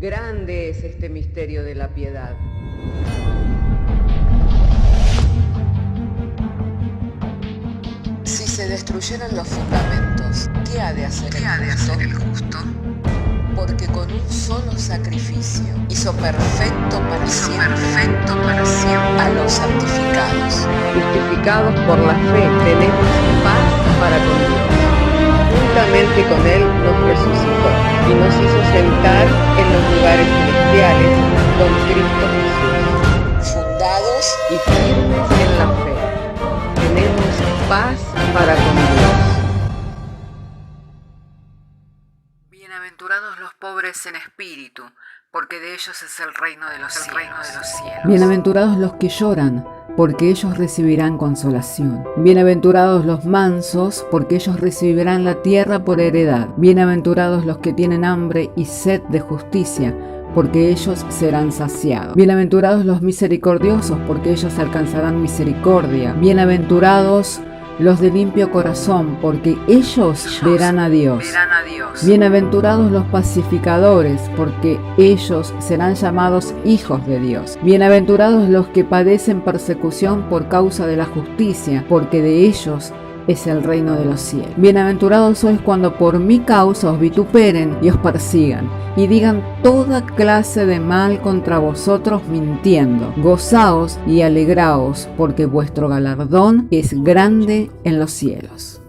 Grande es este misterio de la piedad. Si se destruyeran los fundamentos, ¿qué ha de hacer el justo? Porque con un solo sacrificio hizo perfecto para siempre a los santificados. Justificados por la fe, tenemos paz para con Dios. Juntamente con Él nos resucitó y nos hizo sentar en los lugares celestiales con Cristo Jesús. Fundados y firmes en la fe, tenemos paz para con Dios. Bienaventurados los pobres en espíritu, porque de ellos es el reino de los cielos. Bienaventurados los que lloran, porque ellos recibirán consolación. Bienaventurados los mansos, porque ellos recibirán la tierra por heredad. Bienaventurados los que tienen hambre y sed de justicia, porque ellos serán saciados. Bienaventurados los misericordiosos, porque ellos alcanzarán misericordia. Bienaventurados los de limpio corazón, porque ellos verán a Dios. Bienaventurados los pacificadores, porque ellos serán llamados hijos de Dios. Bienaventurados los que padecen persecución por causa de la justicia, porque de ellos es el reino de los cielos. Bienaventurados sois cuando por mi causa os vituperen y os persigan, y digan toda clase de mal contra vosotros mintiendo. Gozaos y alegraos, porque vuestro galardón es grande en los cielos.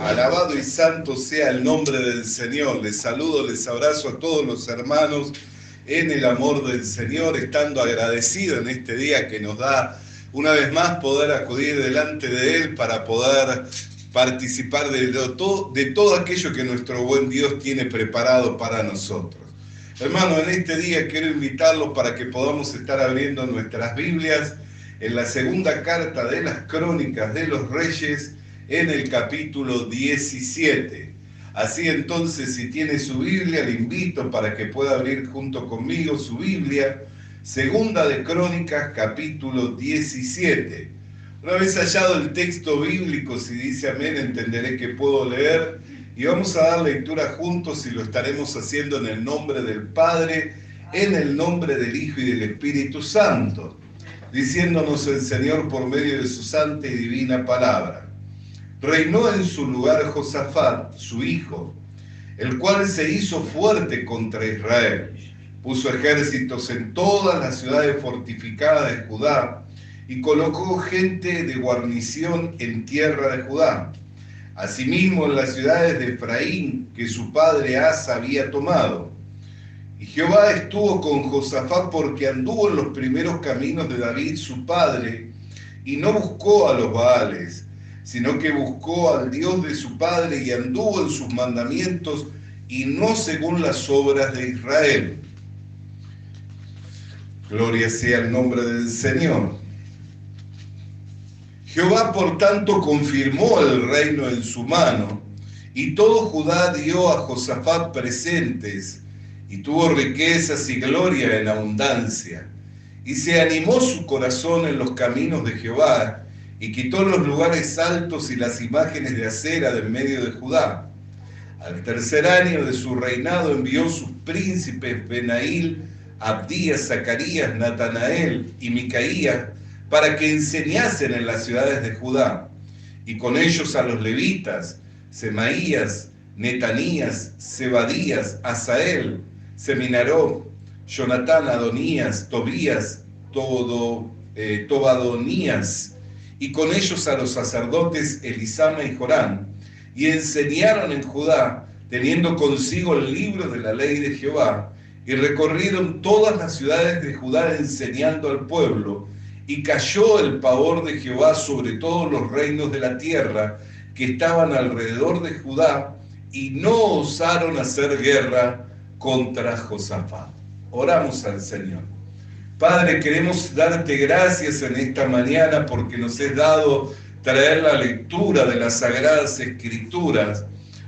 Alabado y santo sea el nombre del Señor. Les saludo, les abrazo a todos los hermanos en el amor del Señor, estando agradecido en este día que nos da una vez más poder acudir delante de Él para poder participar de todo aquello que nuestro buen Dios tiene preparado para nosotros. Hermanos, en este día quiero invitarlos para que podamos estar abriendo nuestras Biblias en la segunda carta de las Crónicas de los Reyes, en el capítulo 17. Así entonces, si tiene su Biblia, le invito para que pueda abrir junto conmigo su Biblia, segunda de Crónicas, capítulo 17. Una vez hallado el texto bíblico, si dice amén, entenderé que puedo leer, y vamos a dar lectura juntos y lo estaremos haciendo en el nombre del Padre, en el nombre del Hijo y del Espíritu Santo, diciéndonos el Señor por medio de su santa y divina palabra. Reinó en su lugar Josafat, su hijo, el cual se hizo fuerte contra Israel. Puso ejércitos en todas las ciudades fortificadas de Judá y colocó gente de guarnición en tierra de Judá. Asimismo en las ciudades de Efraín, que su padre Asa había tomado. Y Jehová estuvo con Josafat porque anduvo en los primeros caminos de David su padre y no buscó a los Baales, sino que buscó al Dios de su padre y anduvo en sus mandamientos y no según las obras de Israel. Gloria sea el nombre del Señor. Jehová, por tanto, confirmó el reino en su mano, y todo Judá dio a Josafat presentes, y tuvo riquezas y gloria en abundancia. Y se animó su corazón en los caminos de Jehová, y quitó los lugares altos y las imágenes de acera de en medio de Judá. Al tercer año de su reinado envió sus príncipes Benail, Abdías, Zacarías, Natanael y Micaías para que enseñasen en las ciudades de Judá, y con ellos a los levitas, Semaías, Netanías, Zebadías, Asael, Seminaró, Jonatán, Adonías, Tobías, Tobadonías, y con ellos a los sacerdotes Elisama y Jorán, y enseñaron en Judá, teniendo consigo el libro de la ley de Jehová, y recorrieron todas las ciudades de Judá enseñando al pueblo, y cayó el pavor de Jehová sobre todos los reinos de la tierra que estaban alrededor de Judá, y no osaron hacer guerra contra Josafat. Oramos al Señor. Padre, queremos darte gracias en esta mañana porque nos has dado traer la lectura de las Sagradas Escrituras.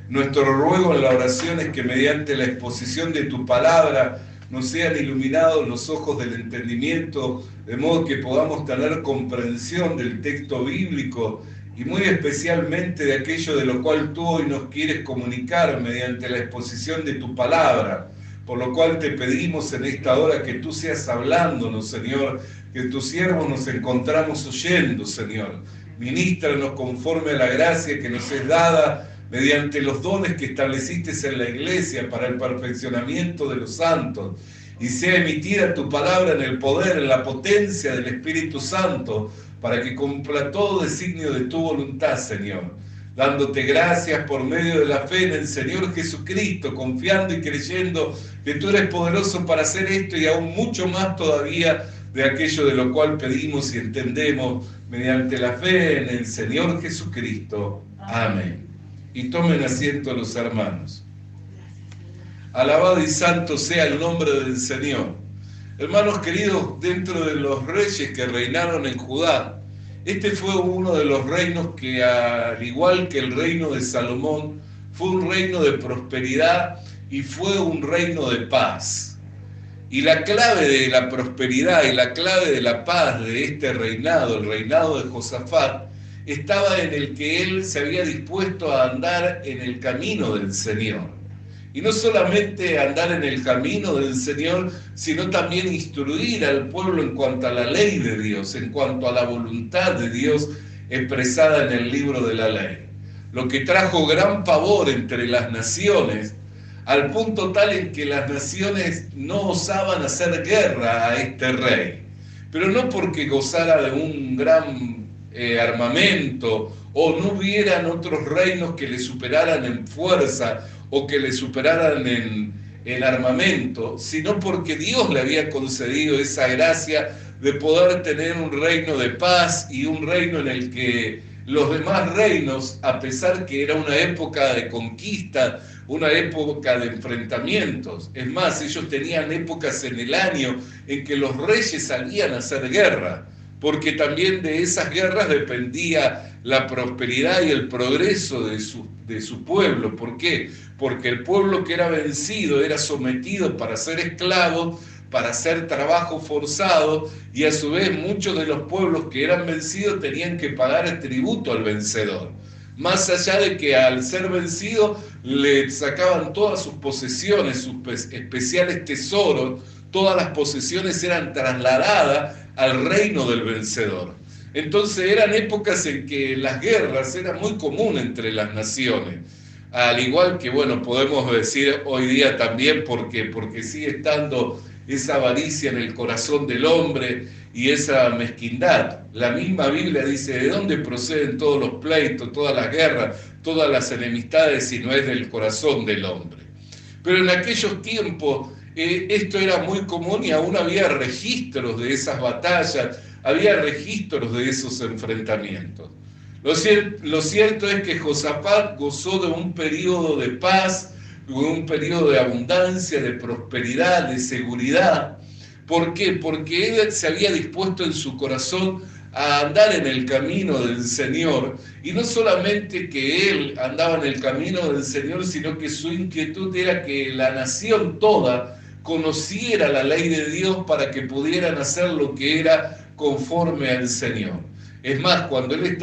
Nuestro ruego en la oración es que mediante la exposición de tu palabra nos sean iluminados los ojos del entendimiento, de modo que podamos tener comprensión del texto bíblico y muy especialmente de aquello de lo cual tú hoy nos quieres comunicar mediante la exposición de tu palabra, por lo cual te pedimos en esta hora que tú seas hablándonos, Señor, que tus siervos nos encontramos oyendo, Señor. Ministranos conforme a la gracia que nos es dada mediante los dones que estableciste en la iglesia para el perfeccionamiento de los santos, y sea emitida tu palabra en el poder, en la potencia del Espíritu Santo, para que cumpla todo designio de tu voluntad, Señor, dándote gracias por medio de la fe en el Señor Jesucristo, confiando y creyendo que tú eres poderoso para hacer esto y aún mucho más todavía de aquello de lo cual pedimos y entendemos mediante la fe en el Señor Jesucristo. Amén. Y tomen asiento los hermanos. Alabado y santo sea el nombre del Señor. Hermanos queridos, dentro de los reyes que reinaron en Judá, este fue uno de los reinos que, al igual que el reino de Salomón, fue un reino de prosperidad y fue un reino de paz. Y la clave de la prosperidad y la clave de la paz de este reinado, el reinado de Josafat, estaba en el que él se había dispuesto a andar en el camino del Señor. Y no solamente andar en el camino del Señor, sino también instruir al pueblo en cuanto a la ley de Dios, en cuanto a la voluntad de Dios expresada en el libro de la ley. Lo que trajo gran pavor entre las naciones, al punto tal en que las naciones no osaban hacer guerra a este rey. Pero no porque gozara de un gran armamento o no hubieran otros reinos que le superaran en fuerza o que le superaran en armamento, sino porque Dios le había concedido esa gracia de poder tener un reino de paz y un reino en el que los demás reinos, a pesar que era una época de conquista, una época de enfrentamientos, es más, ellos tenían épocas en el año en que los reyes salían a hacer guerra, porque también de esas guerras dependía la prosperidad y el progreso de su pueblo. ¿Por qué? Porque el pueblo que era vencido era sometido para ser esclavo, para hacer trabajo forzado, y a su vez muchos de los pueblos que eran vencidos tenían que pagar el tributo al vencedor. Más allá de que al ser vencido le sacaban todas sus posesiones, sus especiales tesoros, todas las posesiones eran trasladadas al reino del vencedor. Entonces eran épocas en que las guerras eran muy comunes entre las naciones, al igual que, bueno, podemos decir hoy día también porque sigue estando esa avaricia en el corazón del hombre y esa mezquindad. La misma Biblia dice, ¿de dónde proceden todos los pleitos, todas las guerras, todas las enemistades si no es del corazón del hombre? Pero en aquellos tiempos esto era muy común y aún había registros de esas batallas, había registros de esos enfrentamientos. Lo cierto es que Josafat gozó de un periodo de paz, de un periodo de abundancia, de prosperidad, de seguridad. ¿Por qué? Porque él se había dispuesto en su corazón a andar en el camino del Señor, y no solamente que él andaba en el camino del Señor, sino que su inquietud era que la nación toda conociera la ley de Dios para que pudieran hacer lo que era conforme al Señor. Es más, cuando él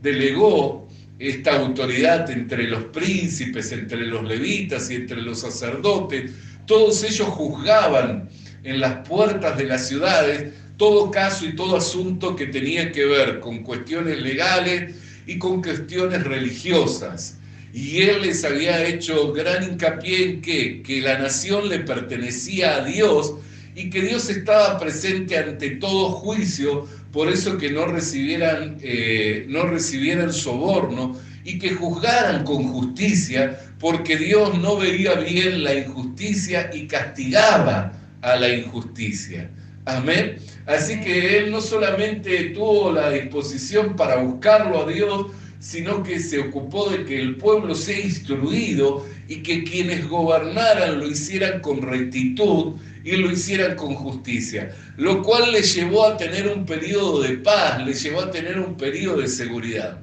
delegó esta autoridad entre los príncipes, entre los levitas y entre los sacerdotes, todos ellos juzgaban en las puertas de las ciudades todo caso y todo asunto que tenía que ver con cuestiones legales y con cuestiones religiosas. Y él les había hecho gran hincapié en que la nación le pertenecía a Dios y que Dios estaba presente ante todo juicio, por eso que no recibieran soborno y que juzgaran con justicia, porque Dios no veía bien la injusticia y castigaba a la injusticia. Amén. Así que él no solamente tuvo la disposición para buscarlo a Dios, sino que se ocupó de que el pueblo sea instruido y que quienes gobernaran lo hicieran con rectitud y lo hicieran con justicia, lo cual le llevó a tener un periodo de paz, le llevó a tener un periodo de seguridad.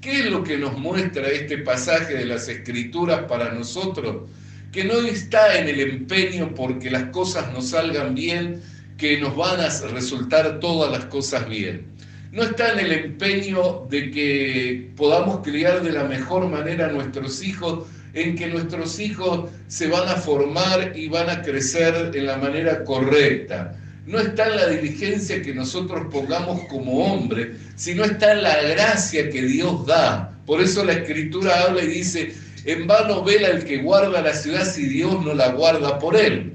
¿Qué es lo que nos muestra este pasaje de las Escrituras para nosotros? que no está en el empeño porque las cosas nos salgan bien, que nos van a resultar todas las cosas bien. No está en el empeño de que podamos criar de la mejor manera a nuestros hijos, en que nuestros hijos se van a formar y van a crecer en la manera correcta. No está en la diligencia que nosotros pongamos como hombres, sino está en la gracia que Dios da. Por eso la Escritura habla y dice, en vano vela el que guarda la ciudad si Dios no la guarda por él.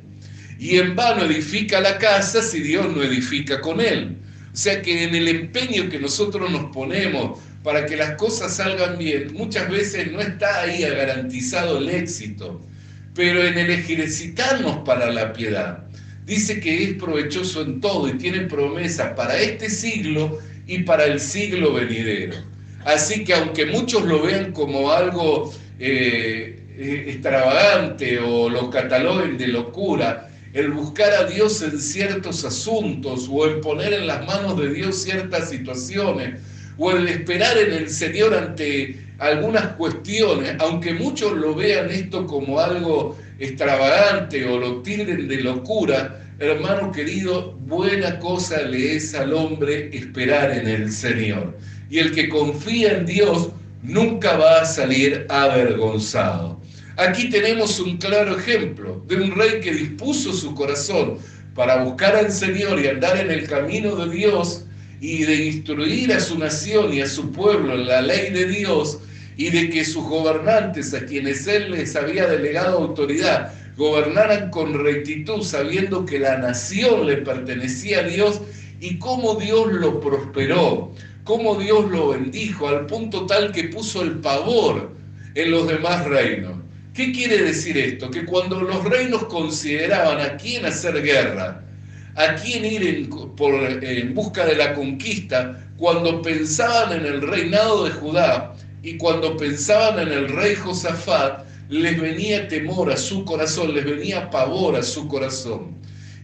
Y en vano edifica la casa si Dios no edifica con él. O sea que en el empeño que nosotros nos ponemos para que las cosas salgan bien, muchas veces no está ahí garantizado el éxito, pero en el ejercitarnos para la piedad, dice que es provechoso en todo y tiene promesa para este siglo y para el siglo venidero. Así que aunque muchos lo vean como algo extravagante o lo cataloguen de locura, el buscar a Dios en ciertos asuntos o en poner en las manos de Dios ciertas situaciones o el esperar en el Señor ante algunas cuestiones, aunque muchos lo vean esto como algo extravagante o lo tilden de locura, hermano querido, buena cosa le es al hombre esperar en el Señor. Y el que confía en Dios nunca va a salir avergonzado. Aquí tenemos un claro ejemplo de un rey que dispuso su corazón para buscar al Señor y andar en el camino de Dios y de instruir a su nación y a su pueblo en la ley de Dios y de que sus gobernantes, a quienes él les había delegado autoridad, gobernaran con rectitud sabiendo que la nación le pertenecía a Dios y cómo Dios lo prosperó, cómo Dios lo bendijo al punto tal que puso el pavor en los demás reinos. ¿Qué quiere decir esto? Que cuando los reinos consideraban a quién hacer guerra, a quién ir en busca de la conquista, cuando pensaban en el reinado de Judá y cuando pensaban en el rey Josafat, les venía temor a su corazón, les venía pavor a su corazón.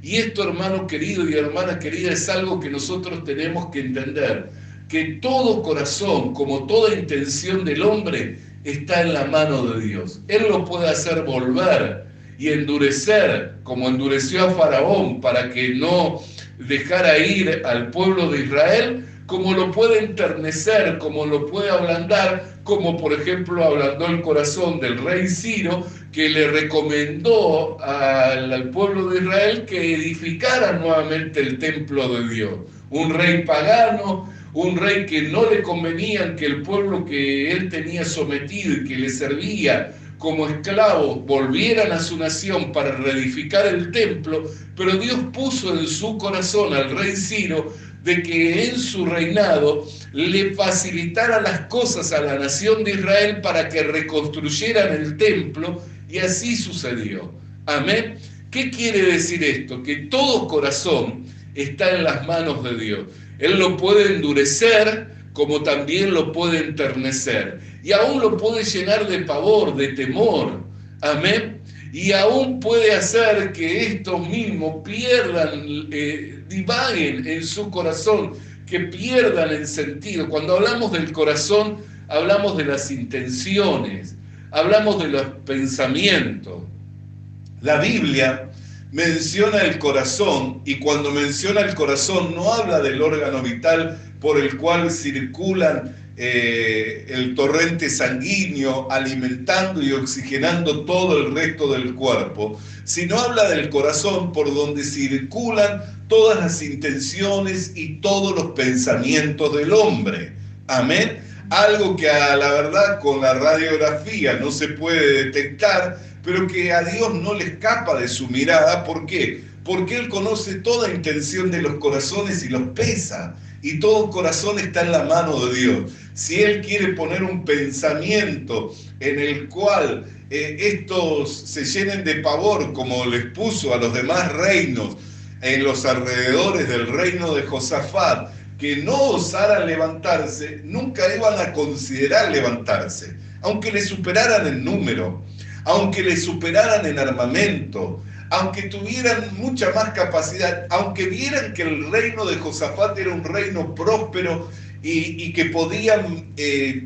Y esto, hermano querido y hermana querida, es algo que nosotros tenemos que entender, que todo corazón, como toda intención del hombre, está en la mano de Dios. Él lo puede hacer volver y endurecer, como endureció a Faraón para que no dejara ir al pueblo de Israel, como lo puede enternecer, como lo puede ablandar, como por ejemplo ablandó el corazón del rey Ciro, que le recomendó al pueblo de Israel que edificara nuevamente el templo de Dios. Un rey pagano, un rey que no le convenía que el pueblo que él tenía sometido y que le servía como esclavos volvieran a su nación para reedificar el templo, pero Dios puso en su corazón al rey Ciro de que en su reinado le facilitara las cosas a la nación de Israel para que reconstruyeran el templo, y así sucedió. Amén. ¿Qué quiere decir esto? Que todo corazón está en las manos de Dios. Él lo puede endurecer como también lo puede enternecer. Y aún lo puede llenar de pavor, de temor. Amén. Y aún puede hacer que estos mismos pierdan, divaguen en su corazón, que pierdan el sentido. Cuando hablamos del corazón, hablamos de las intenciones, hablamos de los pensamientos. La Biblia menciona el corazón, y cuando menciona el corazón no habla del órgano vital por el cual circulan el torrente sanguíneo alimentando y oxigenando todo el resto del cuerpo, sino habla del corazón por donde circulan todas las intenciones y todos los pensamientos del hombre. Amén. Algo que a la verdad con la radiografía no se puede detectar, pero que a Dios no le escapa de su mirada. ¿Por qué? Porque Él conoce toda intención de los corazones y los pesa. Y todo corazón está en la mano de Dios. Si Él quiere poner un pensamiento en el cual estos se llenen de pavor, como les puso a los demás reinos en los alrededores del reino de Josafat, que no osaran levantarse, nunca iban a considerar levantarse, aunque le superaran en número, aunque le superaran en armamento, aunque tuvieran mucha más capacidad, aunque vieran que el reino de Josafat era un reino próspero y que podían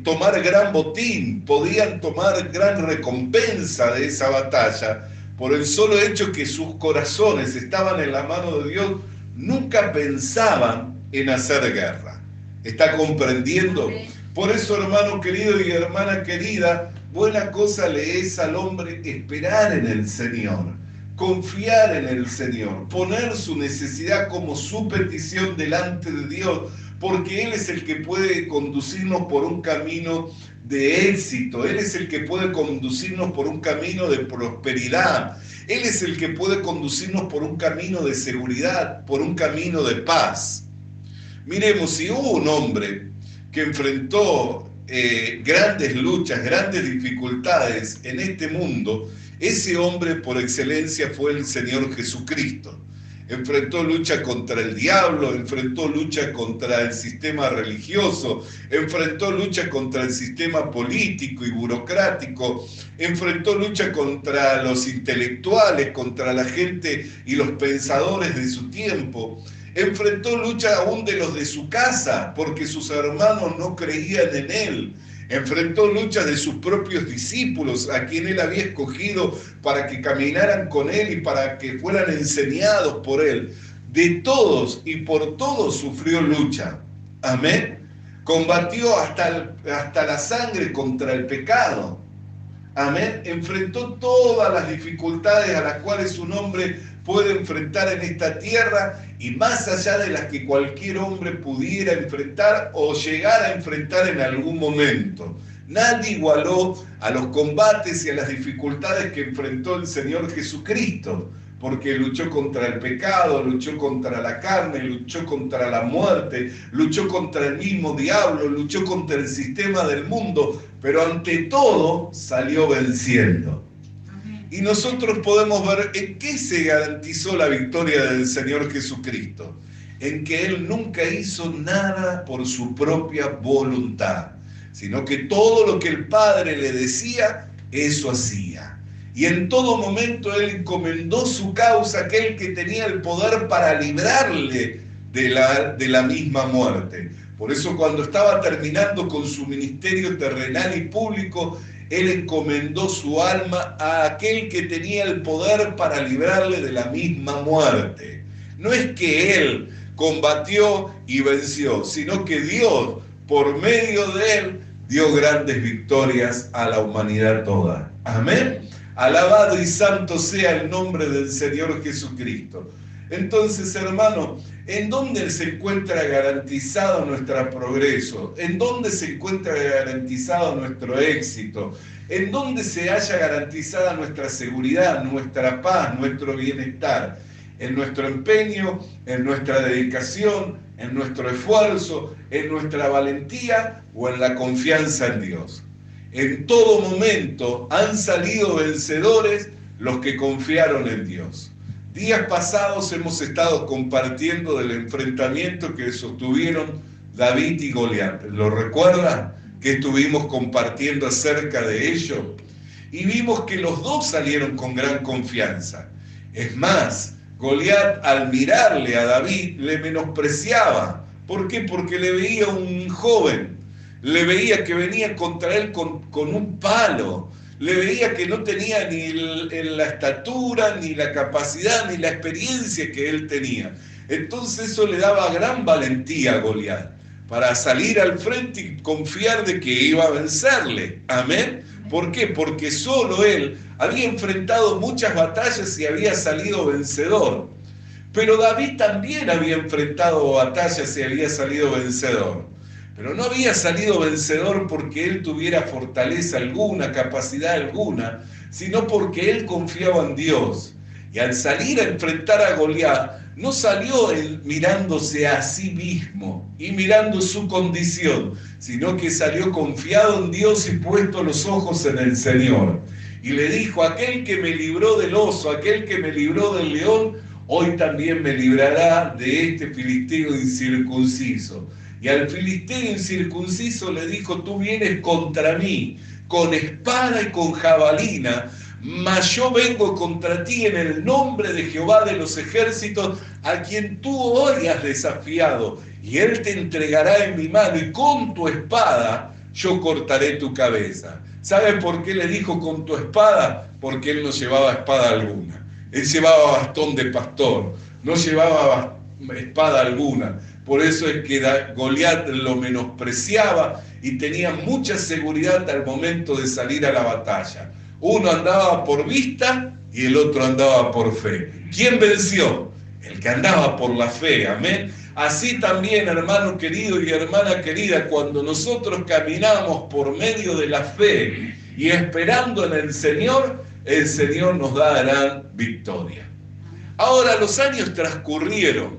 tomar gran botín, podían tomar gran recompensa de esa batalla, por el solo hecho que sus corazones estaban en la mano de Dios, nunca pensaban en hacer guerra. ¿Está comprendiendo? Por eso, hermano querido y hermana querida, buena cosa le es al hombre esperar en el Señor, confiar en el Señor, poner su necesidad como su petición delante de Dios, porque Él es el que puede conducirnos por un camino de éxito, Él es el que puede conducirnos por un camino de prosperidad, Él es el que puede conducirnos por un camino de seguridad, por un camino de paz. Miremos, si hubo un hombre que enfrentó grandes luchas, grandes dificultades en este mundo, ese hombre por excelencia fue el Señor Jesucristo. Enfrentó lucha contra el diablo, enfrentó lucha contra el sistema religioso, enfrentó lucha contra el sistema político y burocrático, enfrentó lucha contra los intelectuales, contra la gente y los pensadores de su tiempo, enfrentó lucha aún de los de su casa, porque sus hermanos no creían en él. Enfrentó luchas de sus propios discípulos, a quien él había escogido para que caminaran con él y para que fueran enseñados por él. De todos y por todos sufrió lucha. Amén. Combatió hasta la sangre contra el pecado. Amén. Enfrentó todas las dificultades a las cuales un hombre puede enfrentar en esta tierra y más allá de las que cualquier hombre pudiera enfrentar o llegar a enfrentar en algún momento. Nadie igualó a los combates y a las dificultades que enfrentó el Señor Jesucristo, porque luchó contra el pecado, luchó contra la carne, luchó contra la muerte, luchó contra el mismo diablo, luchó contra el sistema del mundo, pero ante todo salió venciendo. Y nosotros podemos ver en qué se garantizó la victoria del Señor Jesucristo. En que Él nunca hizo nada por su propia voluntad, sino que todo lo que el Padre le decía, eso hacía. Y en todo momento Él encomendó su causa a aquel que tenía el poder para librarle de la misma muerte. Por eso cuando estaba terminando con su ministerio terrenal y público, Él encomendó su alma a aquel que tenía el poder para librarle de la misma muerte. No es que Él combatió y venció, sino que Dios, por medio de Él, dio grandes victorias a la humanidad toda. Amén. Alabado y santo sea el nombre del Señor Jesucristo. Entonces, hermano, ¿en dónde se encuentra garantizado nuestro progreso? ¿En dónde se encuentra garantizado nuestro éxito? ¿En dónde se haya garantizada nuestra seguridad, nuestra paz, nuestro bienestar? ¿En nuestro empeño, en nuestra dedicación, en nuestro esfuerzo, en nuestra valentía o en la confianza en Dios? En todo momento han salido vencedores los que confiaron en Dios. Días pasados hemos estado compartiendo del enfrentamiento que sostuvieron David y Goliat. ¿Lo recuerdan? Que estuvimos compartiendo acerca de ello. Y vimos que los dos salieron con gran confianza. Es más, Goliat al mirarle a David le menospreciaba. ¿Por qué? Porque le veía un joven. Le veía que venía contra él con un palo. Le veía que no tenía ni la estatura, ni la capacidad, ni la experiencia que él tenía. Entonces eso le daba gran valentía a Goliat para salir al frente y confiar de que iba a vencerle. Amén. ¿Por qué? Porque solo él había enfrentado muchas batallas y había salido vencedor. Pero David también había enfrentado batallas y había salido vencedor. Pero no había salido vencedor porque él tuviera fortaleza alguna, capacidad alguna, sino porque él confiaba en Dios. Y al salir a enfrentar a Goliat, no salió él mirándose a sí mismo y mirando su condición, sino que salió confiado en Dios y puesto los ojos en el Señor. Y le dijo: aquel que me libró del oso, aquel que me libró del león, hoy también me librará de este filisteo incircunciso. Y al filisteo incircunciso le dijo: tú vienes contra mí con espada y con jabalina, Mas yo vengo contra ti en el nombre de Jehová de los ejércitos, a quien tú hoy has desafiado, y él te entregará en mi mano, y con tu espada yo cortaré tu cabeza. ¿Sabe por qué le dijo con tu espada? Porque él no llevaba espada alguna. Él llevaba bastón de pastor, no llevaba espada alguna. Por eso es que Goliat lo menospreciaba y tenía mucha seguridad al momento de salir a la batalla. Uno andaba por vista y el otro andaba por fe. ¿Quién venció? El que andaba por la fe, amén. Así también, hermano querido y hermana querida, cuando nosotros caminamos por medio de la fe y esperando en el Señor nos dará victoria. Ahora, los años transcurrieron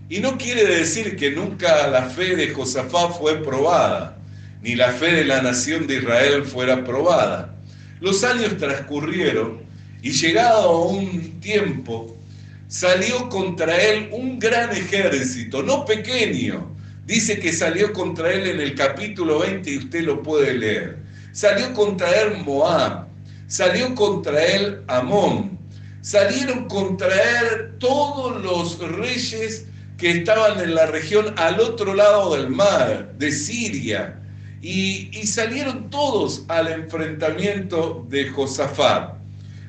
y no quiere decir que nunca la fe de Josafat fue probada, ni la fe de la nación de Israel fuera probada. Los años transcurrieron y llegado un tiempo, salió contra él un gran ejército, no pequeño. Dice que salió contra él en el capítulo 20 y usted lo puede leer. Salió contra él Moab, salió contra él Amón, salieron contra él todos los reyes que estaban en la región al otro lado del mar, de Siria, y salieron todos al enfrentamiento de Josafat.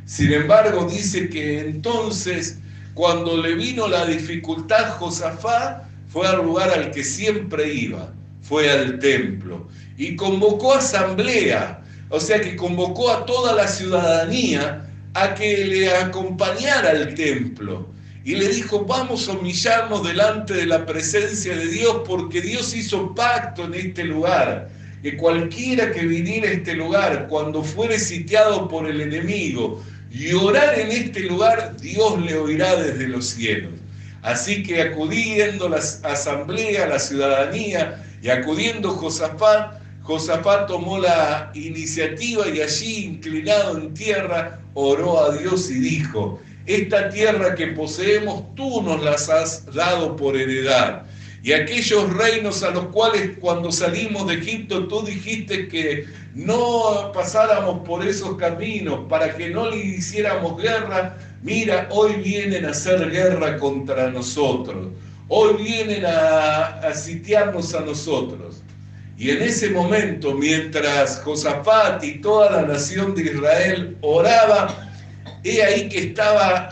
Sin embargo, dice que entonces, cuando le vino la dificultad, Josafat fue al lugar al que siempre iba, fue al templo, y convocó asamblea, o sea que convocó a toda la ciudadanía a que le acompañara al templo. Y le dijo, vamos a humillarnos delante de la presencia de Dios, porque Dios hizo pacto en este lugar, que cualquiera que viniera a este lugar, cuando fuere sitiado por el enemigo, y orar en este lugar, Dios le oirá desde los cielos. Así que acudiendo la asamblea, la ciudadanía, y acudiendo Josafat tomó la iniciativa y allí, inclinado en tierra, oró a Dios y dijo, esta tierra que poseemos tú nos las has dado por heredad. Y aquellos reinos a los cuales cuando salimos de Egipto tú dijiste que no pasáramos por esos caminos para que no le hiciéramos guerra, mira, hoy vienen a hacer guerra contra nosotros. Hoy vienen a sitiarnos a nosotros. Y en ese momento, mientras Josafat y toda la nación de Israel oraba, he ahí que estaba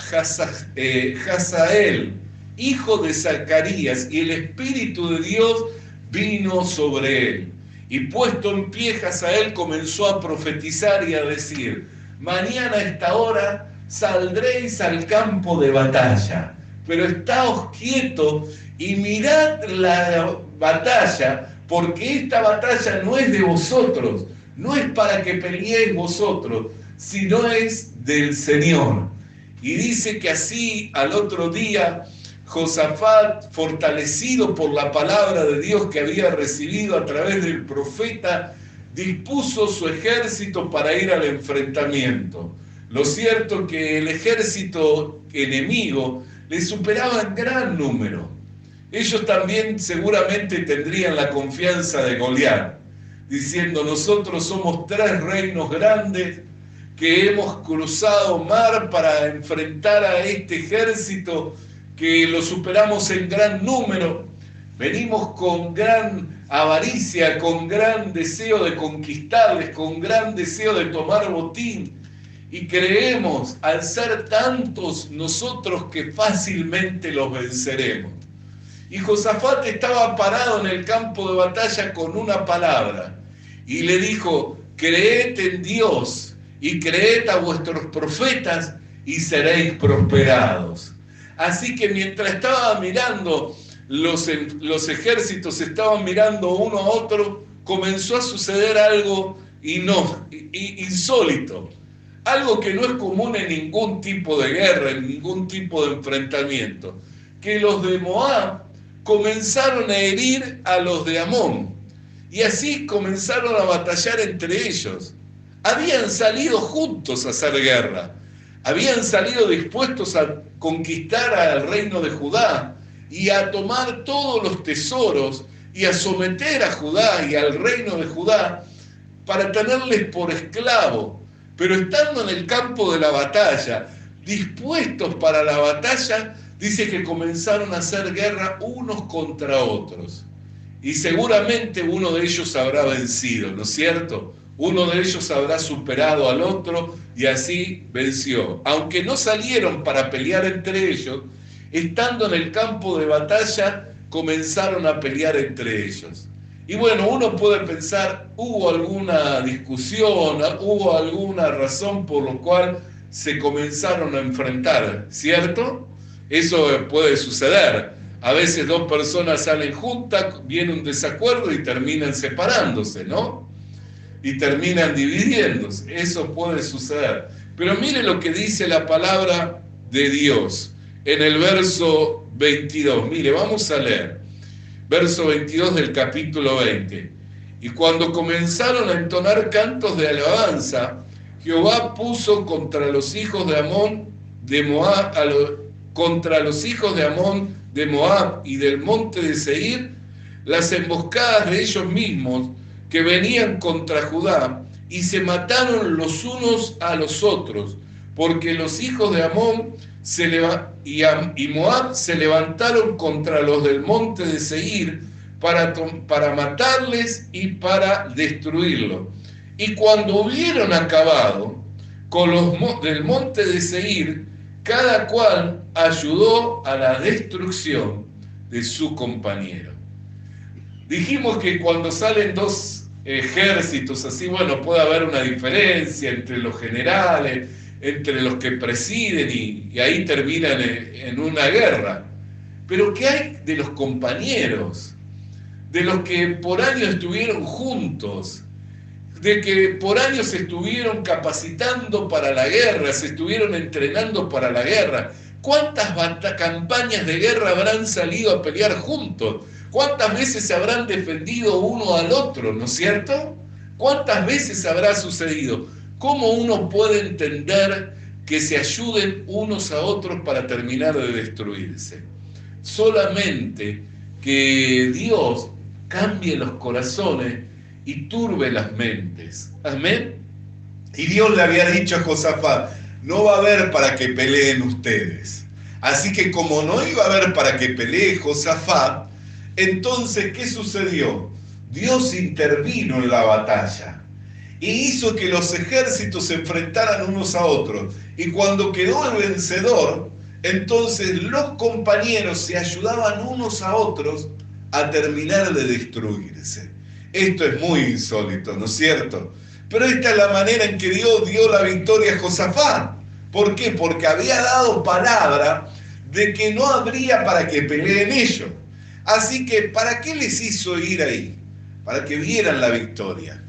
Hazael, hijo de Zacarías, y el Espíritu de Dios vino sobre él. Y puesto en pie, Hazael comenzó a profetizar y a decir, mañana a esta hora saldréis al campo de batalla, pero estáos quietos y mirad la batalla, porque esta batalla no es de vosotros, no es para que peleéis vosotros, sino es del Señor. Y dice que así al otro día Josafat, fortalecido por la palabra de Dios que había recibido a través del profeta, dispuso su ejército para ir al enfrentamiento. Lo cierto es que el ejército enemigo le superaba en gran número. Ellos también seguramente tendrían la confianza de Goliat, diciendo, nosotros somos 3 reinos grandes que hemos cruzado mar para enfrentar a este ejército que lo superamos en gran número, venimos con gran avaricia, con gran deseo de conquistarles, con gran deseo de tomar botín, y creemos, al ser tantos nosotros, que fácilmente los venceremos. Y Josafat estaba parado en el campo de batalla con una palabra, y le dijo, creed en Dios, y creed a vuestros profetas, y seréis prosperados. Así que mientras estaba mirando, los ejércitos estaban mirando uno a otro, comenzó a suceder algo insólito, algo que no es común en ningún tipo de guerra, en ningún tipo de enfrentamiento, que los de Moab comenzaron a herir a los de Amón, y así comenzaron a batallar entre ellos. Habían salido juntos a hacer guerra, habían salido dispuestos a conquistar al reino de Judá y a tomar todos los tesoros y a someter a Judá y al reino de Judá para tenerles por esclavo. Pero estando en el campo de la batalla, dispuestos para la batalla, dice que comenzaron a hacer guerra unos contra otros. Y seguramente uno de ellos habrá vencido, ¿no es cierto? Uno de ellos habrá superado al otro y así venció. Aunque no salieron para pelear entre ellos, estando en el campo de batalla, comenzaron a pelear entre ellos. Y bueno, uno puede pensar, hubo alguna discusión, hubo alguna razón por la cual se comenzaron a enfrentar, ¿cierto? Eso puede suceder. A veces dos personas salen juntas, viene un desacuerdo y terminan separándose, ¿no? Y terminan dividiéndose. Eso puede suceder. Pero mire lo que dice la palabra de Dios en el verso 22. Mire, vamos a leer. Verso 22 del capítulo 20. Y cuando comenzaron a entonar cantos de alabanza, Jehová puso contra los hijos de Amón, de Moab, contra los hijos de Amón, de Moab y del monte de Seir, las emboscadas de ellos mismos que venían contra Judá, y se mataron los unos a los otros, porque los hijos de Amón y Moab se levantaron contra los del monte de Seir para matarles y para destruirlos. Y cuando hubieron acabado con los del monte de Seir, cada cual ayudó a la destrucción de su compañero. Dijimos que cuando salen dos ejércitos así, bueno, puede haber una diferencia entre los generales, entre los que presiden y ahí terminan en una guerra. Pero ¿qué hay de los compañeros? De los que por años estuvieron juntos, de que por años se estuvieron capacitando para la guerra, se estuvieron entrenando para la guerra. ¿Cuántas campañas de guerra habrán salido a pelear juntos? ¿Cuántas veces se habrán defendido uno al otro, no es cierto? ¿Cuántas veces habrá sucedido? ¿Cómo uno puede entender que se ayuden unos a otros para terminar de destruirse? Solamente que Dios cambie los corazones y turbe las mentes. Amén. Y Dios le había dicho a Josafat, no va a haber para que peleen ustedes. Así que como no iba a haber para que pelee Josafat, entonces, ¿qué sucedió? Dios intervino en la batalla y hizo que los ejércitos se enfrentaran unos a otros. Y cuando quedó el vencedor, entonces los compañeros se ayudaban unos a otros a terminar de destruirse. Esto es muy insólito, ¿no es cierto? Pero esta es la manera en que Dios dio la victoria a Josafat. ¿Por qué? Porque había dado palabra de que no habría para que peleen ellos. Así que, ¿para qué les hizo ir ahí? Para que vieran la victoria.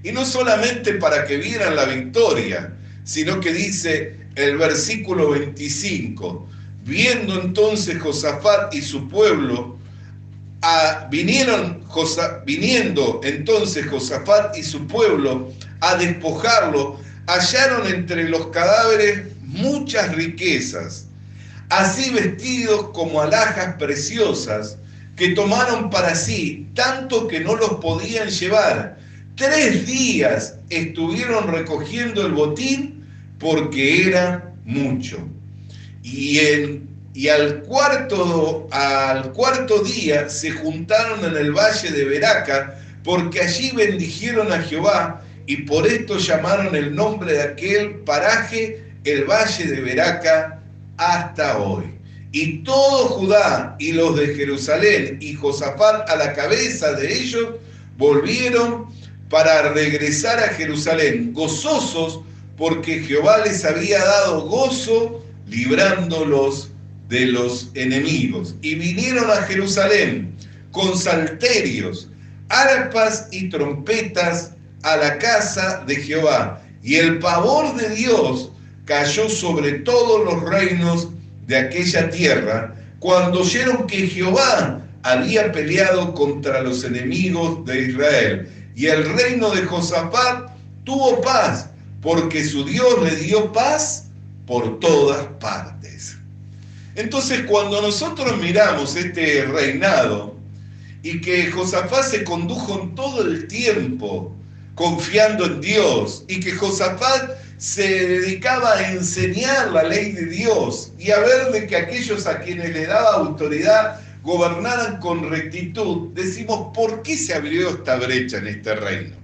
Y no solamente para que vieran la victoria, sino que dice el versículo 25, viendo entonces Josafat y su pueblo, viniendo entonces Josafat y su pueblo a despojarlo, hallaron entre los cadáveres muchas riquezas, así vestidos como alhajas preciosas, que tomaron para sí, tanto que no los podían llevar. 3 días estuvieron recogiendo el botín porque era mucho. Y al cuarto día se juntaron en el valle de Beraca, porque allí bendijeron a Jehová, y por esto llamaron el nombre de aquel paraje el valle de Beraca hasta hoy. Y todo Judá y los de Jerusalén y Josafat a la cabeza de ellos volvieron para regresar a Jerusalén, gozosos porque Jehová les había dado gozo librándolos de los enemigos. Y vinieron a Jerusalén con salterios, arpas y trompetas a la casa de Jehová. Y el pavor de Dios cayó sobre todos los reinos de aquella tierra, cuando oyeron que Jehová había peleado contra los enemigos de Israel. Y el reino de Josafat tuvo paz, porque su Dios le dio paz por todas partes. Entonces, cuando nosotros miramos este reinado, y que Josafat se condujo en todo el tiempo confiando en Dios, y que Josafat se dedicaba a enseñar la ley de Dios y a ver de que aquellos a quienes le daba autoridad gobernaran con rectitud, decimos, ¿por qué se abrió esta brecha en este reino?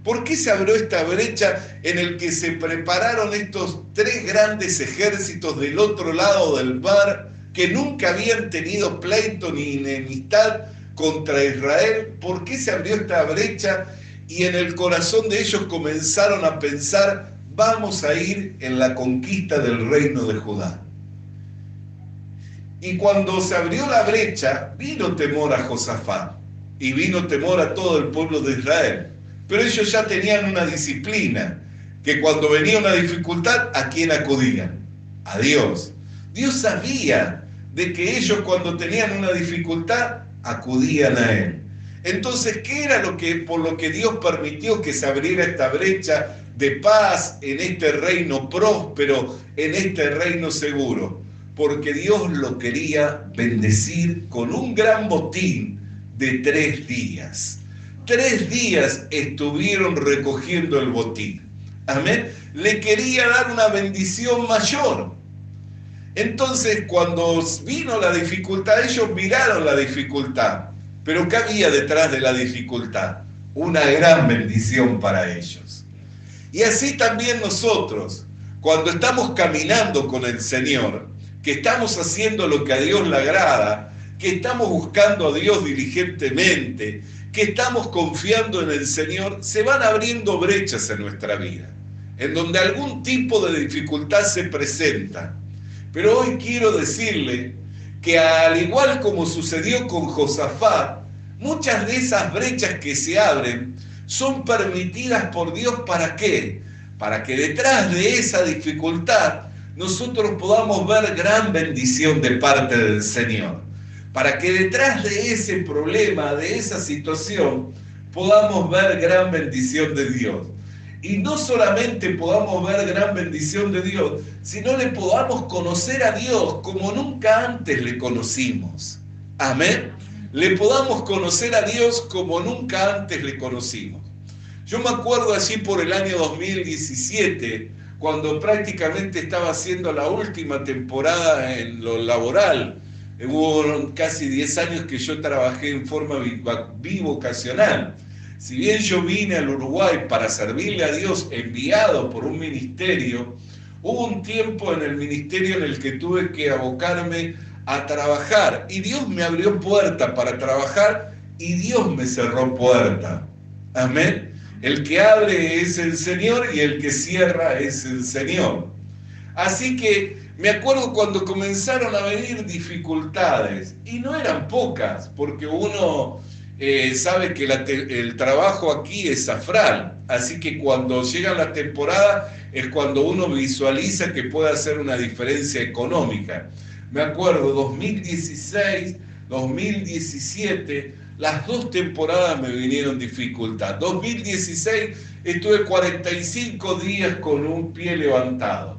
¿Por qué se abrió esta brecha en el que se prepararon estos tres grandes ejércitos del otro lado del mar que nunca habían tenido pleito ni enemistad contra Israel? ¿Por qué se abrió esta brecha? Y en el corazón de ellos comenzaron a pensar, vamos a ir en la conquista del reino de Judá. Y cuando se abrió la brecha, vino temor a Josafat y vino temor a todo el pueblo de Israel. Pero ellos ya tenían una disciplina, que cuando venía una dificultad, ¿a quién acudían? A Dios. Dios sabía de que ellos cuando tenían una dificultad, acudían a Él. Entonces, ¿qué era por lo que Dios permitió que se abriera esta brecha de paz en este reino próspero, en este reino seguro? Porque Dios lo quería bendecir con un gran botín de 3 días. 3 días estuvieron recogiendo el botín. Amén. Le quería dar una bendición mayor. Entonces, cuando vino la dificultad, ellos miraron la dificultad. Pero ¿qué había detrás de la dificultad? Una gran bendición para ellos. Y así también nosotros, cuando estamos caminando con el Señor, que estamos haciendo lo que a Dios le agrada, que estamos buscando a Dios diligentemente, que estamos confiando en el Señor, se van abriendo brechas en nuestra vida, en donde algún tipo de dificultad se presenta. Pero hoy quiero decirle que al igual como sucedió con Josafat, muchas de esas brechas que se abren son permitidas por Dios. ¿Para qué? Para que detrás de esa dificultad nosotros podamos ver gran bendición de parte del Señor. Para que detrás de ese problema, de esa situación, podamos ver gran bendición de Dios. Y no solamente podamos ver gran bendición de Dios, sino le podamos conocer a Dios como nunca antes le conocimos. Amén. Le podamos conocer a Dios como nunca antes le conocimos. Yo me acuerdo allí por el año 2017, cuando prácticamente estaba haciendo la última temporada en lo laboral. Hubo casi 10 años que yo trabajé en forma bivocacional. Si bien yo vine al Uruguay para servirle a Dios, enviado por un ministerio, hubo un tiempo en el ministerio en el que tuve que abocarme a trabajar. Y Dios me abrió puerta para trabajar y Dios me cerró puerta. Amén. El que abre es el Señor y el que cierra es el Señor. Así que me acuerdo cuando comenzaron a venir dificultades, y no eran pocas, porque uno sabe que el trabajo aquí es safral, así que cuando llega la temporada es cuando uno visualiza que puede hacer una diferencia económica. Me acuerdo 2016, 2017, las 2 temporadas me vinieron dificultad. 2016 estuve 45 días con un pie levantado.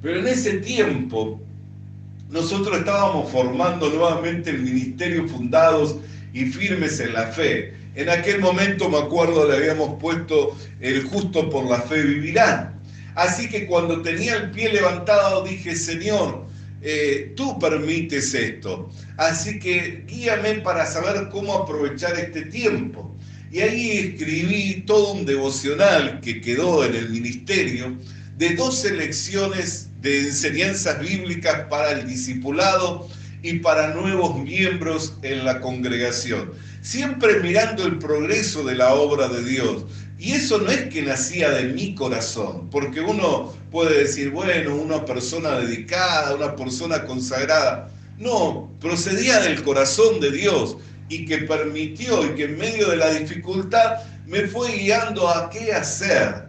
Pero en ese tiempo nosotros estábamos formando nuevamente el ministerio Fundados y Firmes en la Fe. En aquel momento me acuerdo le habíamos puesto el justo por la fe vivirá. Así que cuando tenía el pie levantado dije, Señor, tú permites esto. Así que guíame para saber cómo aprovechar este tiempo. Y ahí escribí todo un devocional que quedó en el ministerio de 2 lecciones de enseñanzas bíblicas para el discipulado y para nuevos miembros en la congregación, siempre mirando el progreso de la obra de Dios. Y eso no es que nacía de mi corazón, porque uno puede decir, bueno, una persona dedicada, una persona consagrada. No, procedía del corazón de Dios y que permitió y que en medio de la dificultad me fue guiando a qué hacer.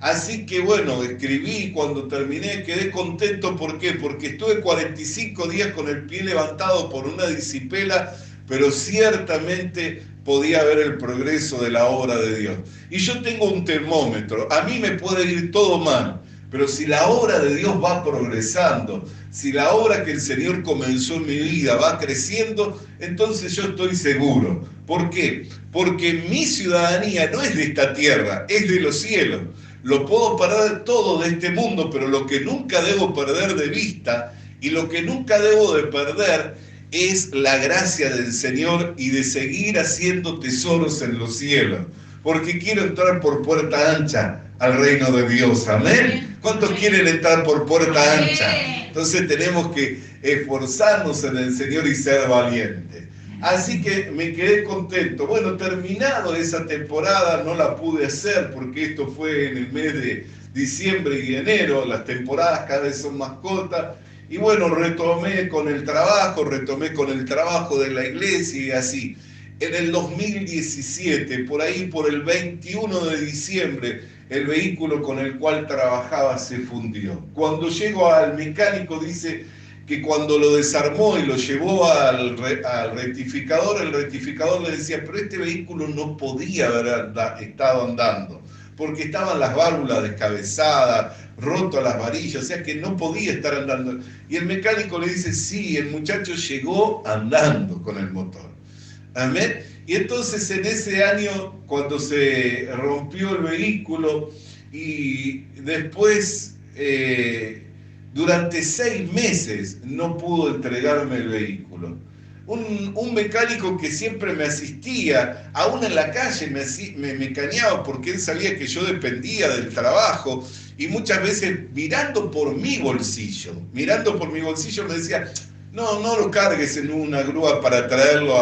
Así que bueno, escribí, cuando terminé quedé contento. ¿Por qué? Porque estuve 45 días con el pie levantado por una disipela, pero ciertamente podía ver el progreso de la obra de Dios. Y yo tengo un termómetro, a mí me puede ir todo mal, pero si la obra de Dios va progresando, si la obra que el Señor comenzó en mi vida va creciendo, entonces yo estoy seguro. ¿Por qué? Porque mi ciudadanía no es de esta tierra, es de los cielos. Lo puedo perder todo de este mundo, pero lo que nunca debo perder de vista y lo que nunca debo de perder es la gracia del Señor y de seguir haciendo tesoros en los cielos, porque quiero entrar por puerta ancha al reino de Dios. Amén. ¿Cuántos quieren entrar por puerta ancha? Entonces tenemos que esforzarnos en el Señor y ser valientes. Así que me quedé contento. Bueno, terminado esa temporada, no la pude hacer porque esto fue en el mes de diciembre y enero, las temporadas cada vez son más cortas. Y bueno, retomé con el trabajo de la iglesia y así. En el 2017, por ahí por el 21 de diciembre, el vehículo con el cual trabajaba se fundió. Cuando llego al mecánico dice que cuando lo desarmó y lo llevó al rectificador, el rectificador le decía, pero este vehículo no podía haber estado andando, porque estaban las válvulas descabezadas, roto las varillas, o sea que no podía estar andando. Y el mecánico le dice, sí, el muchacho llegó andando con el motor. Amén. Y entonces en ese año, cuando se rompió el vehículo y después durante 6 meses no pudo entregarme el vehículo. Un mecánico que siempre me asistía, aún en la calle me cañaba porque él sabía que yo dependía del trabajo y muchas veces mirando por mi bolsillo me decía, no lo cargues en una grúa para traerlo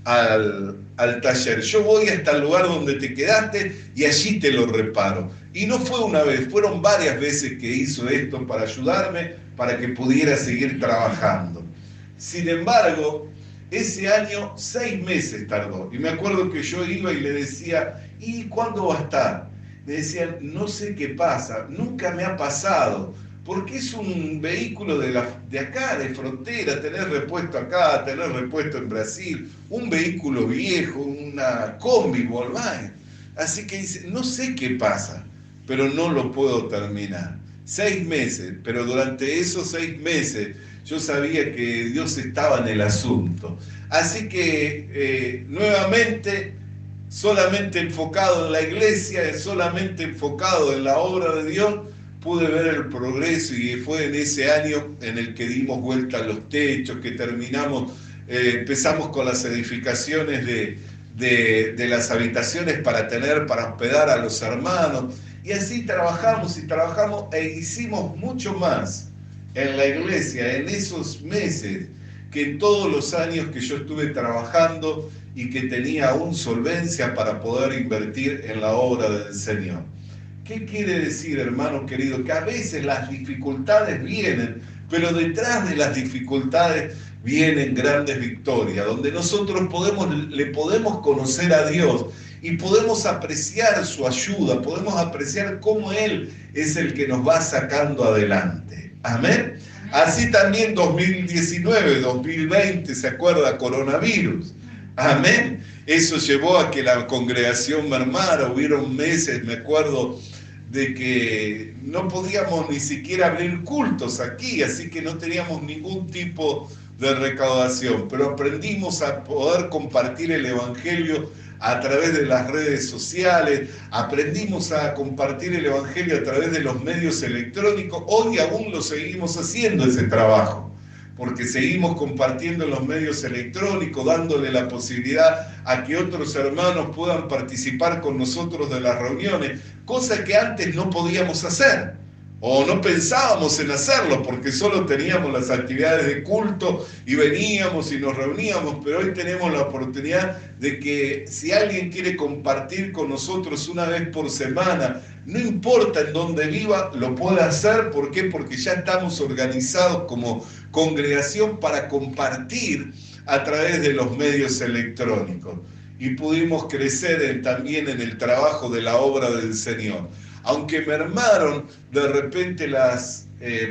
al taller, yo voy hasta el lugar donde te quedaste y allí te lo reparo. Y no fue una vez, fueron varias veces que hizo esto para ayudarme, para que pudiera seguir trabajando. Sin embargo, ese año 6 meses tardó. Y me acuerdo que yo iba y le decía, ¿y cuándo va a estar? Me decían, no sé qué pasa, nunca me ha pasado, porque es un vehículo de acá, de frontera, tener repuesto acá, tener repuesto en Brasil, un vehículo viejo, una combi, Volkswagen. Así que dice, no sé qué pasa, pero no lo puedo terminar. 6 meses, pero durante esos 6 meses yo sabía que Dios estaba en el asunto. Así que nuevamente, solamente enfocado en la iglesia, solamente enfocado en la obra de Dios, pude ver el progreso y fue en ese año en el que dimos vuelta a los techos, que terminamos, empezamos con las edificaciones de las habitaciones para hospedar a los hermanos. Y así trabajamos e hicimos mucho más en la iglesia en esos meses que en todos los años que yo estuve trabajando y que tenía aún solvencia para poder invertir en la obra del Señor. ¿Qué quiere decir, hermano querido? Que a veces las dificultades vienen, pero detrás de las dificultades vienen grandes victorias, donde nosotros le podemos conocer a Dios y podemos apreciar su ayuda, podemos apreciar cómo Él es el que nos va sacando adelante. Amén. Así también 2019, 2020, ¿se acuerda? Coronavirus. Amén. Eso llevó a que la congregación mermara. Hubieron meses, me acuerdo, de que no podíamos ni siquiera abrir cultos aquí, así que no teníamos ningún tipo de recaudación, pero aprendimos a poder compartir el Evangelio a través de las redes sociales, aprendimos a compartir el Evangelio a través de los medios electrónicos. Hoy aún lo seguimos haciendo ese trabajo, porque seguimos compartiendo en los medios electrónicos, dándole la posibilidad a que otros hermanos puedan participar con nosotros de las reuniones, cosa que antes no podíamos hacer, o no pensábamos en hacerlo, porque solo teníamos las actividades de culto y veníamos y nos reuníamos, pero hoy tenemos la oportunidad de que si alguien quiere compartir con nosotros una vez por semana, no importa en dónde viva, lo puede hacer. ¿Por qué? Porque ya estamos organizados como congregación para compartir a través de los medios electrónicos. Y pudimos crecer también en el trabajo de la obra del Señor. Aunque mermaron de repente las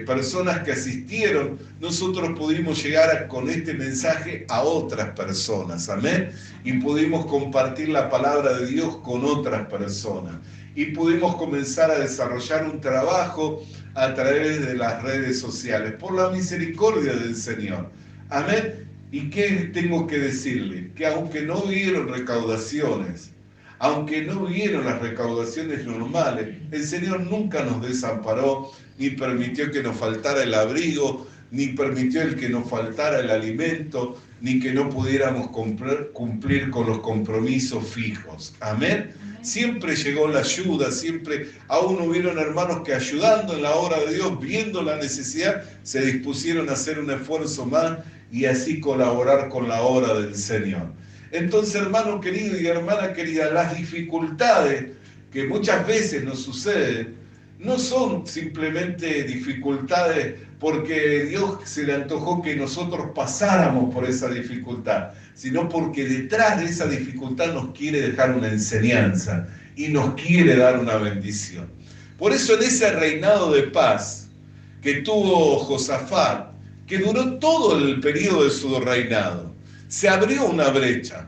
personas que asistieron, nosotros pudimos llegar con este mensaje a otras personas, amén, y pudimos compartir la palabra de Dios con otras personas, y pudimos comenzar a desarrollar un trabajo a través de las redes sociales, por la misericordia del Señor, amén. ¿Y qué tengo que decirle? Que aunque no hubieron recaudaciones, aunque no hubieron las recaudaciones normales, el Señor nunca nos desamparó, ni permitió que nos faltara el abrigo, ni permitió el que nos faltara el alimento, ni que no pudiéramos cumplir con los compromisos fijos. Amén. Siempre llegó la ayuda, siempre aún hubieron hermanos que ayudando en la obra de Dios, viendo la necesidad, se dispusieron a hacer un esfuerzo más y así colaborar con la obra del Señor. Entonces, hermano querido y hermana querida, las dificultades que muchas veces nos suceden no son simplemente dificultades porque Dios se le antojó que nosotros pasáramos por esa dificultad, sino porque detrás de esa dificultad nos quiere dejar una enseñanza y nos quiere dar una bendición. Por eso en ese reinado de paz que tuvo Josafat, que duró todo el periodo de su reinado, se abrió una brecha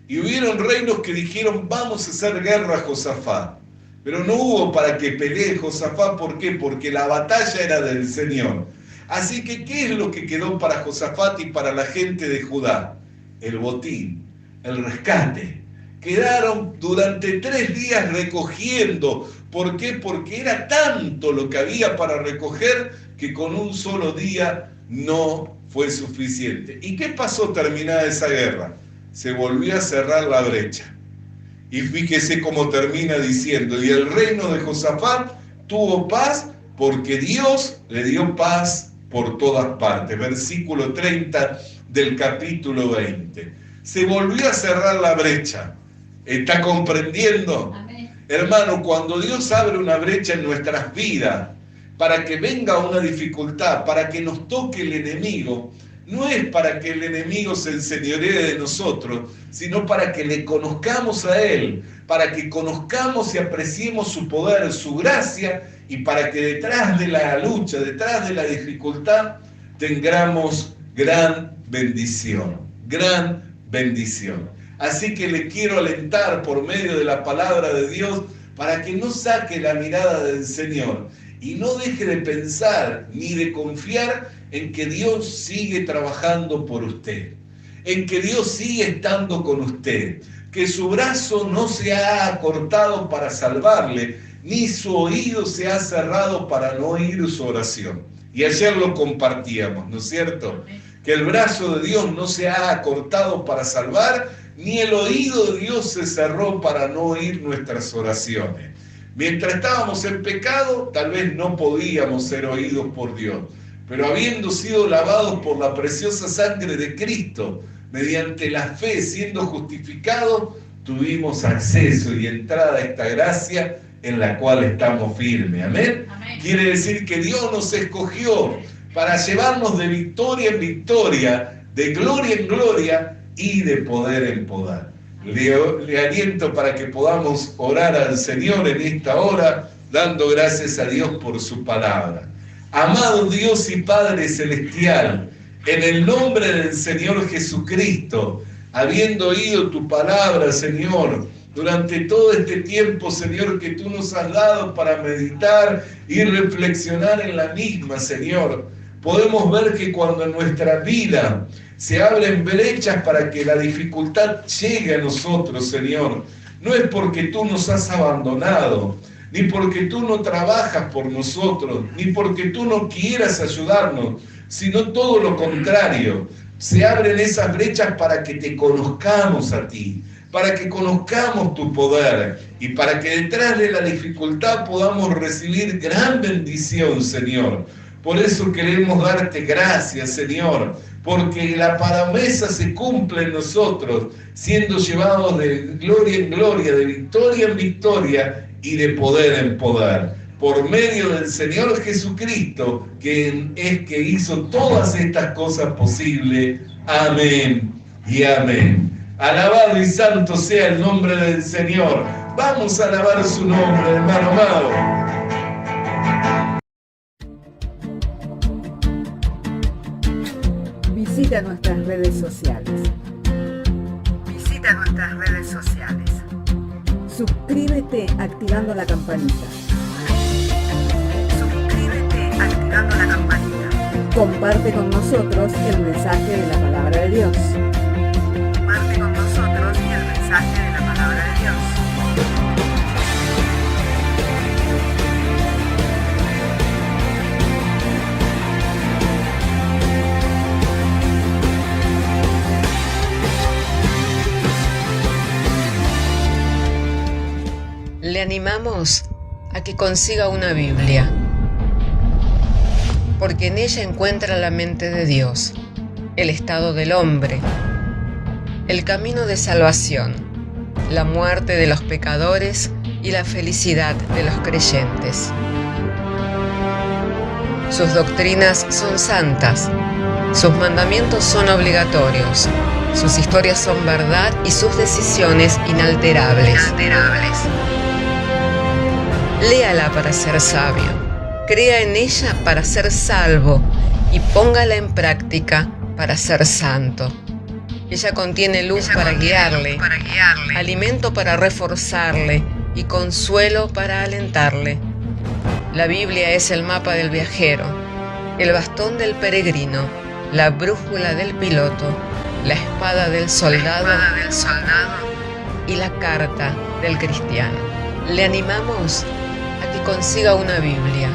y hubieron reinos que dijeron vamos a hacer guerra a Josafat, pero no hubo para que pelee Josafat. ¿Por qué? Porque la batalla era del Señor. Así que ¿qué es lo que quedó para Josafat y para la gente de Judá? El botín, el rescate. Quedaron durante 3 días recogiendo. ¿Por qué? Porque era tanto lo que había para recoger que con un solo día no fue suficiente. ¿Y qué pasó terminada esa guerra? Se volvió a cerrar la brecha. Y fíjese cómo termina diciendo, y el reino de Josafat tuvo paz porque Dios le dio paz por todas partes. Versículo 30 del capítulo 20. Se volvió a cerrar la brecha. ¿Está comprendiendo? Amén. Hermano, cuando Dios abre una brecha en nuestras vidas, para que venga una dificultad, para que nos toque el enemigo, no es para que el enemigo se enseñoree de nosotros, sino para que le conozcamos a Él, para que conozcamos y apreciemos su poder, su gracia, y para que detrás de la lucha, detrás de la dificultad, tengamos gran bendición, gran bendición. Así que le quiero alentar por medio de la palabra de Dios para que no saque la mirada del Señor y no deje de pensar ni de confiar en que Dios sigue trabajando por usted, en que Dios sigue estando con usted, que su brazo no se ha acortado para salvarle, ni su oído se ha cerrado para no oír su oración. Y ayer lo compartíamos, ¿no es cierto? Que el brazo de Dios no se ha acortado para salvar, ni el oído de Dios se cerró para no oír nuestras oraciones. Mientras estábamos en pecado, tal vez no podíamos ser oídos por Dios, pero habiendo sido lavados por la preciosa sangre de Cristo, mediante la fe siendo justificados, tuvimos acceso y entrada a esta gracia en la cual estamos firmes. ¿Amén? Amén. Quiere decir que Dios nos escogió para llevarnos de victoria en victoria, de gloria en gloria y de poder en poder. Le aliento para que podamos orar al Señor en esta hora, dando gracias a Dios por su palabra. Amado Dios y Padre Celestial, en el nombre del Señor Jesucristo, habiendo oído tu palabra, Señor, durante todo este tiempo, Señor, que tú nos has dado para meditar y reflexionar en la misma, Señor, podemos ver que cuando en nuestra vida se abren brechas para que la dificultad llegue a nosotros, Señor, no es porque tú nos has abandonado, ni porque tú no trabajas por nosotros, ni porque tú no quieras ayudarnos, sino todo lo contrario. Se abren esas brechas para que te conozcamos a ti, para que conozcamos tu poder y para que detrás de la dificultad podamos recibir gran bendición, Señor. Por eso queremos darte gracias, Señor, porque la promesa se cumple en nosotros, siendo llevados de gloria en gloria, de victoria en victoria y de poder en poder, por medio del Señor Jesucristo, que es que hizo todas estas cosas posibles. Amén y amén. Alabado y santo sea el nombre del Señor. Vamos a alabar su nombre, hermano amado. Visita nuestras redes sociales. Visita nuestras redes sociales. Suscríbete activando la campanita. Suscríbete activando la campanita. Comparte con nosotros el mensaje de la palabra de Dios. Comparte con nosotros el mensaje de la palabra de Dios. Le animamos a que consiga una Biblia, porque en ella encuentra la mente de Dios, el estado del hombre, el camino de salvación, la muerte de los pecadores y la felicidad de los creyentes. Sus doctrinas son santas, sus mandamientos son obligatorios, sus historias son verdad y sus decisiones inalterables. Léala para ser sabio, crea en ella para ser salvo y póngala en práctica para ser santo. Ella contiene luz para guiarle, alimento para reforzarle y consuelo para alentarle. La Biblia es el mapa del viajero, el bastón del peregrino, la brújula del piloto, la espada del soldado y la carta del cristiano. Le animamos a que consiga una Biblia,